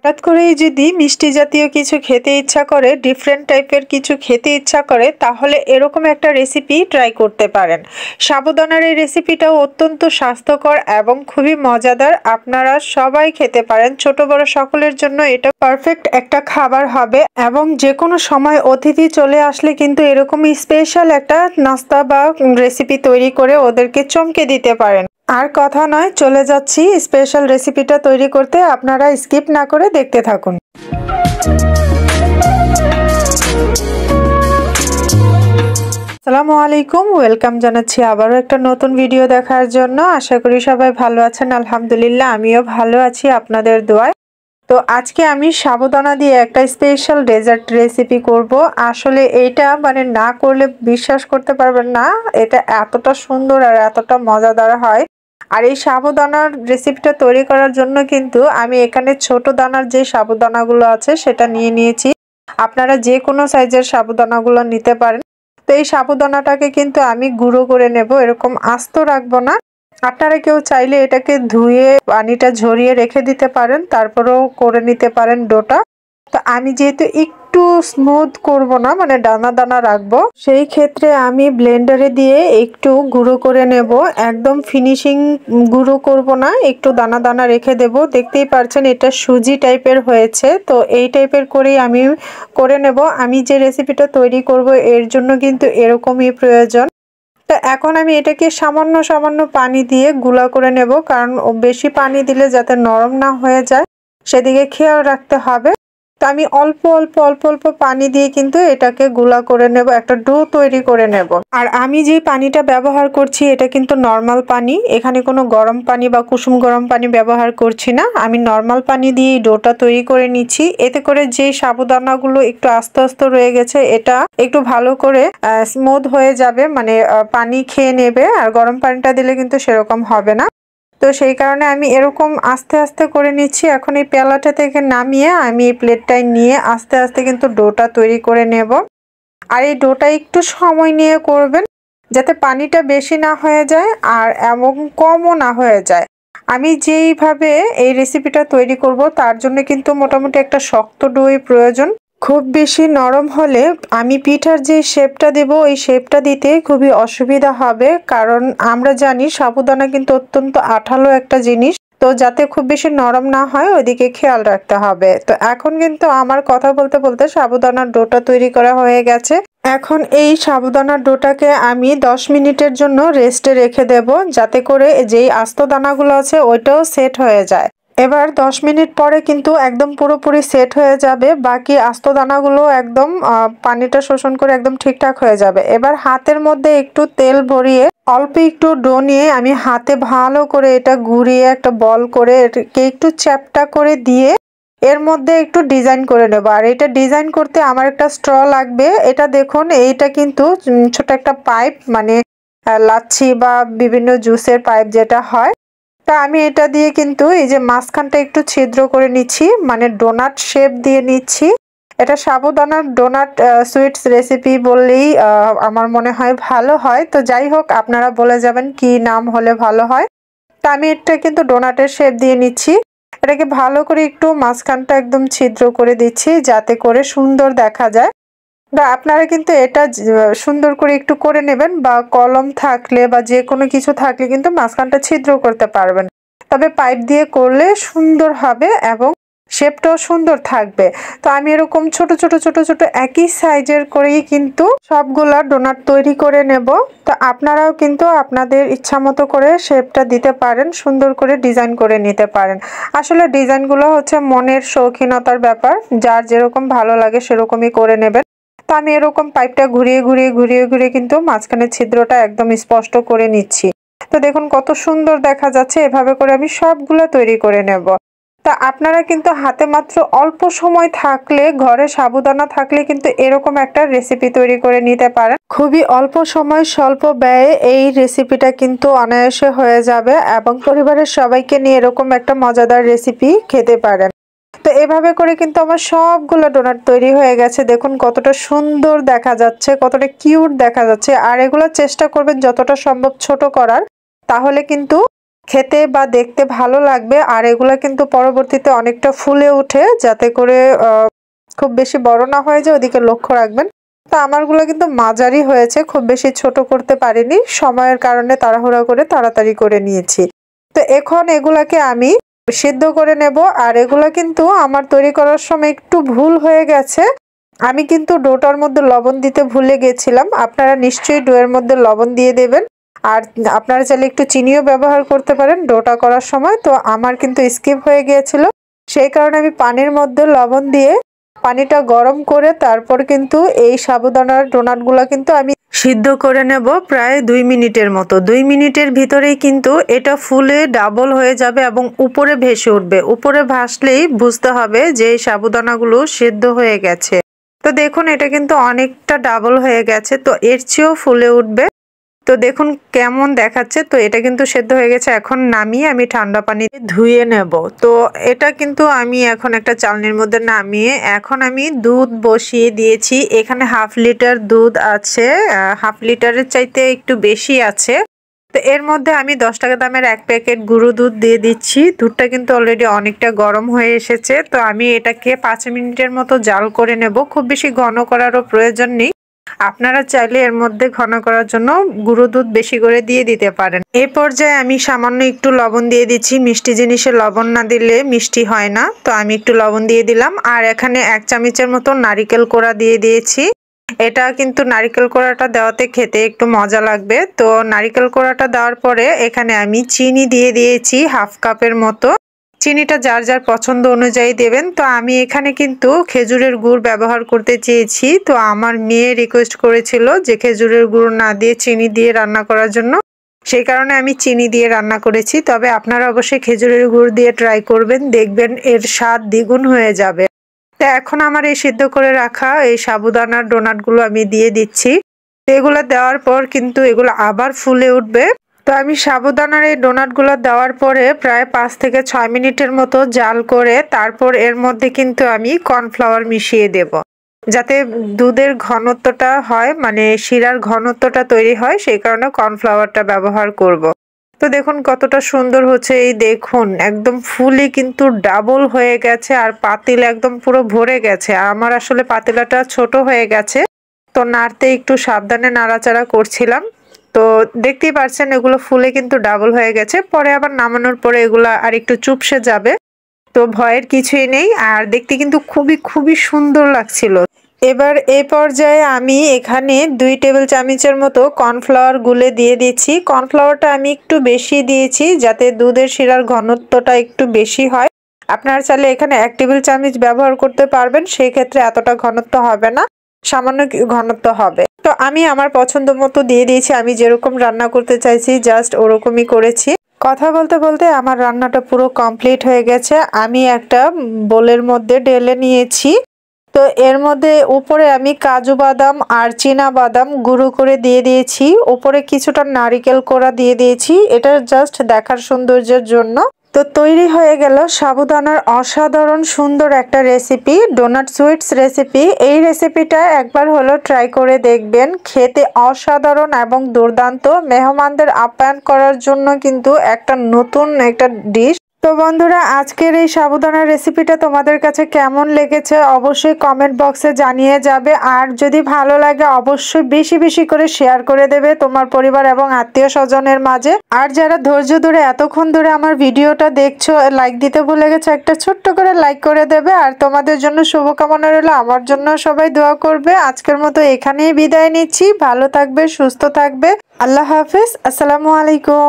হঠাৎ করেই যদি মিষ্টি জাতীয় কিছু খেতে ইচ্ছা করে, ডিফারেন্ট টাইপের কিছু খেতে ইচ্ছা করে, তাহলে এরকম একটা রেসিপি ট্রাই করতে পারেন। সাবুদানার এই রেসিপিটাও অত্যন্ত স্বাস্থ্যকর এবং খুবই মজাদার। আপনারা সবাই খেতে পারেন, ছোট বড় সকলের জন্য এটা পারফেক্ট একটা খাবার হবে। এবং যে কোনো সময় অতিথি চলে আসলে কিন্তু এরকম স্পেশাল একটা নাস্তা বা রেসিপি তৈরি করে ওদেরকে চমকে দিতে পারেন। আর কথা নয়, চলে যাচ্ছি স্পেশাল রেসিপিটা তৈরি করতে। আপনারা স্কিপ না করে দেখতে থাকুন। আসসালামু আলাইকুম, ওয়েলকাম জানাচ্ছি আবারও একটা নতুন ভিডিও দেখার জন্য। আশা করি সবাই ভালো আছেন। আলহামদুলিল্লাহ, আমিও ভালো আছি আপনাদের দোয়ায়। তো আজকে আমি সাবুদানা দিয়ে একটা স্পেশাল ডেজার্ট রেসিপি করব। আসলে এইটা না করলে বিশ্বাস করতে পারবেন না, এটা এতটা সুন্দর আর এতটা মজাদার হয়। আর এই সাবুদানার রেসিপিটা তৈরি করার জন্য কিন্তু আমি এখানে ছোট দানার যে সাবুদানাগুলো আছে সেটা নিয়ে নিয়েছি। আপনারা যে কোনো সাইজের সাবুদানাগুলো নিতে পারেন। তো এই সাবুদানাটাকে কিন্তু আমি গুঁড়ো করে নেব, এরকম আস্ত রাখবো না। আপনারা কেউ চাইলে এটাকে ধুয়ে পানিটা ঝরিয়ে রেখে দিতে পারেন, তারপরেও করে নিতে পারেন ডোটা। তো আমি যেহেতু একটু স্মুথ করব না, দানা দানা রাখবো, সেই ক্ষেত্রে আমি ব্লেন্ডারে দিয়ে একটু গুঁড়ো করে নেব। একদম ফিনিশিং গুঁড়ো করব না, একটু দানা দানা রেখে দেব। দেখতেই পারছেন এটা সুজি টাইপের হয়েছে। তো এই টাইপের করেই আমি করে নেব। আমি যে রেসিপিটা তৈরি করব এর জন্য কিন্তু এরকমই প্রয়োজন। তো এখন আমি এটাকে সামান্য সামান্য পানি দিয়ে গুঁড়া করে নেব, কারণ বেশি পানি দিলে যাতে নরম না হয়ে যায় সেদিকে খেয়াল রাখতে হবে। তো আমি অল্প অল্প অল্প অল্প পানি দিয়ে কিন্তু এটাকে গুঁড়া করে নেব, একটা ডো তৈরি করে নেব। আর আমি যে পানিটা ব্যবহার করছি এটা কিন্তু নর্মাল পানি, এখানে কোনো গরম পানি বা কুসুম গরম পানি ব্যবহার করছি না। আমি নর্মাল পানি দিয়ে ডোটা তৈরি করে নিচ্ছি। এতে করে যে সাবুদানাগুলো একটু আস্তে আস্তে রয়ে গেছে এটা একটু ভালো করে স্মুথ হয়ে যাবে, পানি খেয়ে নেবে। আর গরম পানিটা দিলে কিন্তু সেরকম হবে না। তো সেই কারণে আমি এরকম আস্তে আস্তে করে নিচ্ছি। এখন এই পেলাটা থেকে নামিয়ে আমি এই প্লেটটায় নিয়ে আস্তে আস্তে কিন্তু ডোটা তৈরি করে নেব। আর এই ডোটা একটু সময় নিয়ে করবেন, যাতে পানিটা বেশি না হয়ে যায় আর এমন কমও না হয়ে যায়। আমি যেইভাবে এই রেসিপিটা তৈরি করব তার জন্য কিন্তু মোটামুটি একটা শক্ত ডোই প্রয়োজন। খুব বেশি নরম হলে আমি পিঠার যে শেপটা দেব ওই শেপটা দিতে খুবই অসুবিধা হবে, কারণ আমরা জানি সাবুদানা কিন্তু অত্যন্ত আঠালো একটা জিনিস। তো যাতে খুব বেশি নরম না হয় ওইদিকে খেয়াল রাখতে হবে। তো এখন কিন্তু আমার কথা বলতে বলতে সাবুদানার ডোটা তৈরি করা হয়ে গেছে। এখন এই সাবুদানার ডোটাকে আমি 10 মিনিটের জন্য রেস্টে রেখে দেব, যাতে করে যেই আস্ত দানাগুলো আছে ওইটাও সেট হয়ে যায়। এবার 10 মিনিট পরে কিন্তু একদম পুরোপুরি সেট হয়ে যাবে, বাকি আস্ত দানাগুলো একদম পানিটা শোষণ করে একদম ঠিকঠাক হয়ে যাবে। এবার হাতের মধ্যে একটু তেল ভরিয়ে অল্প একটু ডো নিয়ে আমি হাতে ভালো করে এটা ঘুরিয়ে একটা বল করে এটাকে একটু চ্যাপ্টা করে দিয়ে এর মধ্যে একটু ডিজাইন করে নেব। আর এটা ডিজাইন করতে আমার একটা স্ট্র লাগবে। এটা দেখুন, এইটা কিন্তু ছোট একটা পাইপ, লাচ্ছি বা বিভিন্ন জুসের পাইপ যেটা হয়। তা আমি এটা দিয়ে কিন্তু এই যে মাঝখানটা একটু ছিদ্র করে নিচ্ছি, ডোনাট শেপ দিয়ে নিচ্ছি। এটা সাবুদানার ডোনাট সুইটস রেসিপি বললেই আমার মনে হয় ভালো হয়। তো যাই হোক, আপনারা বলে যাবেন কি নাম হলে ভালো হয়। তা আমি এটা কিন্তু ডোনাটের শেপ দিয়ে নিচ্ছি। এটাকে ভালো করে একটু মাঝখানটা একদম ছিদ্র করে দিচ্ছি, যাতে করে সুন্দর দেখা যায়। বা আপনারা কিন্তু এটা সুন্দর করে একটু করে নেবেন, বা কলম থাকলে বা যে কোনো কিছু থাকলে কিন্তু মাঝখানটা ছিদ্র করতে পারবেন। তবে পাইপ দিয়ে করলে সুন্দর হবে এবং শেপটাও সুন্দর থাকবে। তো আমি এরকম ছোট ছোট ছোট ছোট একই সাইজের করেই কিন্তু সবগুলা ডোনাট তৈরি করে নেব। তো আপনারাও কিন্তু আপনাদের ইচ্ছা মতো করে শেপটা দিতে পারেন, সুন্দর করে ডিজাইন করে নিতে পারেন। আসলে ডিজাইনগুলো হচ্ছে মনের শৌখিনতার ব্যাপার, যার যেরকম ভালো লাগে সেরকমই করে নেবেন। তো আমি এরকম পাইপটা ঘুরিয়ে ঘুরিয়ে ঘুরিয়ে ঘুরিয়ে কিন্তু মাঝখানে ছিদ্রটা একদম স্পষ্ট করে নিচ্ছি। তো দেখুন কত সুন্দর দেখা যাচ্ছে। এভাবে করে আমি সবগুলো তৈরি করে নেব। তা আপনারা কিন্তু হাতে মাত্র অল্প সময় থাকলে, ঘরে সাবুদানা থাকলে কিন্তু এরকম একটা রেসিপি তৈরি করে নিতে পারেন। খুবই অল্প সময় স্বল্প ব্যয়ে এই রেসিপিটা কিন্তু অনায়াসে হয়ে যাবে এবং পরিবারের সবাইকে নিয়ে এরকম একটা মজাদার রেসিপি খেতে পারেন। তো এভাবে করে কিন্তু আমার সবগুলো ডোনাট তৈরি হয়ে গেছে। দেখুন কতটা সুন্দর দেখা যাচ্ছে, কতটা কিউট দেখা যাচ্ছে। আর এগুলো চেষ্টা করবেন যতটা সম্ভব ছোট করার, তাহলে কিন্তু খেতে বা দেখতে ভালো লাগবে। আর এগুলা কিন্তু পরবর্তীতে অনেকটা ফুলে ওঠে, যাতে করে খুব বেশি বড় না হয়ে যায়, ওদিকে লক্ষ্য রাখবেন। তো আমারগুলো কিন্তু মাঝারি হয়েছে, খুব বেশি ছোট করতে পারিনি, সময়ের কারণে তাড়াহুড়া করে তাড়াতাড়ি করে নিয়েছি। তো এখন এগুলাকে আমি সিদ্ধ করে নেব। আর এগুলা কিন্তু আমার তৈরি করার সময় একটু ভুল হয়ে গেছে, আমি কিন্তু ডোটার মধ্যে লবণ দিতে ভুলে গেছিলাম। আপনারা নিশ্চয়ই ডোয়ের মধ্যে লবণ দিয়ে দেবেন, আর আপনারা চাইলে একটু চিনিও ব্যবহার করতে পারেন ডোটা করার সময়। তো আমার কিন্তু স্কিপ হয়ে গিয়েছিল, সেই কারণে আমি পানির মধ্যে লবণ দিয়ে পানিটা গরম করে তারপর কিন্তু এই সাবুদানার ডোনাটগুলো কিন্তু আমি সিদ্ধ করে নেব প্রায় 2 মিনিটের মতো। 2 মিনিটের ভিতরেই কিন্তু এটা ফুলে ডাবল হয়ে যাবে এবং উপরে ভেসে উঠবে। উপরে ভাসলেই বুঝতে হবে যে এই সাবুদানাগুলো সিদ্ধ হয়ে গেছে। তো দেখুন এটা কিন্তু অনেকটা ডাবল হয়ে গেছে, তো এর চেয়েও ফুলে উঠবে। তো দেখুন কেমন দেখাচ্ছে। তো এটা কিন্তু সেদ্ধ হয়ে গেছে, এখন নামিয়ে আমি ঠান্ডা পানি ধুয়ে নেব। তো এটা কিন্তু আমি এখন একটা চালনির মধ্যে নামিয়ে এখন আমি দুধ বসিয়ে দিয়েছি। এখানে 1/2 লিটার দুধ আছে, 1/2 লিটারের চাইতে একটু বেশি আছে। তো এর মধ্যে আমি 10 টাকা দামের 1 প্যাকেট গুঁড়ো দুধ দিয়ে দিচ্ছি। দুধটা কিন্তু অলরেডি অনেকটা গরম হয়ে এসেছে। তো আমি এটাকে 5 মিনিটের মতো জাল করে নেব, খুব বেশি ঘন করারও প্রয়োজন নেই। আপনারা চাইলে এর মধ্যে ঘন করার জন্য গুঁড়ো দুধ বেশি করে দিয়ে দিতে পারেন। এই পর্যায়ে আমি সামান্য একটু লবণ দিয়ে দিচ্ছি, মিষ্টি জিনিসে লবণ না দিলে মিষ্টি হয় না। তো আমি একটু লবণ দিয়ে দিলাম। আর এখানে 1 চামচের মতো নারিকেল কোড়া দিয়ে দিয়েছি। এটা কিন্তু নারিকেল কোড়াটা দেওয়াতে খেতে একটু মজা লাগবে। তো নারিকেল কোড়াটা দেওয়ার পরে এখানে আমি চিনি দিয়ে দিয়েছি 1/2 কাপের মতো। চিনিটা যার যার পছন্দ অনুযায়ী দেবেন। তো আমি এখানে কিন্তু খেজুরের গুড় ব্যবহার করতে চেয়েছি। তো আমার মেয়ে রিকোয়েস্ট করেছিল যে খেজুরের গুড় না দিয়ে চিনি দিয়ে রান্না করার জন্য, সেই কারণে আমি চিনি দিয়ে রান্না করেছি। তবে আপনারা অবশ্যই খেজুরের গুড় দিয়ে ট্রাই করবেন, দেখবেন এর স্বাদ দ্বিগুণ হয়ে যাবে। তো এখন আমার এই সিদ্ধ করে রাখা এই সাবুদানার ডোনাটগুলো আমি দিয়ে দিচ্ছি। তো এগুলো দেওয়ার পর কিন্তু এগুলো আবার ফুলে উঠবে। তো আমি সাবুদানার এই ডোনাটগুলো দেওয়ার পরে প্রায় 5 থেকে 6 মিনিটের মতো জাল করে তারপর এর মধ্যে কিন্তু আমি কর্নফ্লাওয়ার মিশিয়ে দেব, যাতে দুধের ঘনত্বটা হয়, মানে শিরার ঘনত্বটা তৈরি হয়, সেই কারণে কর্নফ্লাওয়ারটা ব্যবহার করব। তো দেখুন কতটা সুন্দর হচ্ছে, এই দেখুন একদম ফুলি কিন্তু ডাবল হয়ে গেছে আর পাতিল একদম পুরো ভরে গেছে। আমার আসলে পাতিলাটা ছোট হয়ে গেছে, তো নাড়তে একটু সাবধানে নাড়াচাড়া করছিলাম। তো দেখতেই পাচ্ছেন এগুলো ফুলে কিন্তু ডাবল হয়ে গেছে। পরে আবার নামানোর পরে এগুলা আর একটু চুপসে যাবে, তো ভয়ের কিছুই নেই। আর দেখতে কিন্তু খুবই সুন্দর লাগছিল। এবার এই পর্যায়ে আমি এখানে 2 টেবিল চামচের মতো কর্নফ্লাওয়ার গুলে দিয়ে দিচ্ছি। কর্নফ্লাওয়ারটা আমি একটু বেশি দিয়েছি যাতে দুধের শিরার ঘনত্বটা একটু বেশি হয়। আপনারা চাইলে এখানে 1 টেবিল চামচ ব্যবহার করতে পারবেন, সেই ক্ষেত্রে এতটা ঘনত্ব হবে না, সামান্য ঘনত্ব হবে। তো আমি আমার পছন্দ মতো দিয়ে দিয়েছি, আমি যেরকম রান্না করতে চাইছি জাস্ট ওরকমই করেছি। কথা বলতে বলতে আমার রান্নাটা পুরো কমপ্লিট হয়ে গেছে। আমি একটা বোলের মধ্যে ঢেলে নিয়েছি। তো এর মধ্যে উপরে আমি কাজু বাদাম আর চীনা বাদাম গুঁড়ো করে দিয়ে দিয়েছি, উপরে কিছুটা নারিকেল কোড়া দিয়ে দিয়েছি, এটা জাস্ট দেখার সৌন্দর্যের জন্য। তো তৈরি হয়ে গেল সাবুদানার অসাধারণ সুন্দর একটা রেসিপি, ডোনাট সুইটস রেসিপি। এই রেসিপিটা একবার হলো ট্রাই করে দেখবেন, খেতে অসাধারণ এবং দুর্দান্ত। মেহমানদের আপ্যায়ন করার জন্য কিন্তু একটা নতুন একটা ডিশ। তো বন্ধুরা আজকের এই সাবুদানার রেসিপিটা তোমাদের কাছে কেমন লেগেছে অবশ্যই কমেন্ট বক্সে জানিয়ে যাবে। আর যদি ভালো লাগে অবশ্যই বেশি করে শেয়ার করে দেবে তোমার পরিবার এবং আত্মীয় স্বজনের মাঝে। আর যারা ধৈর্য ধরে এতক্ষণ ধরে আমার ভিডিওটা দেখছো, লাইক দিতে ভুলে গেছো, একটা ছোট্ট করে লাইক করে দেবে। আর তোমাদের জন্য শুভকামনা রইল, আমার জন্য সবাই দোয়া করবে। আজকের মতো এখানেই বিদায় নিচ্ছি, ভালো থাকবে, সুস্থ থাকবে, আল্লাহ হাফেজ, আসসালামু আলাইকুম।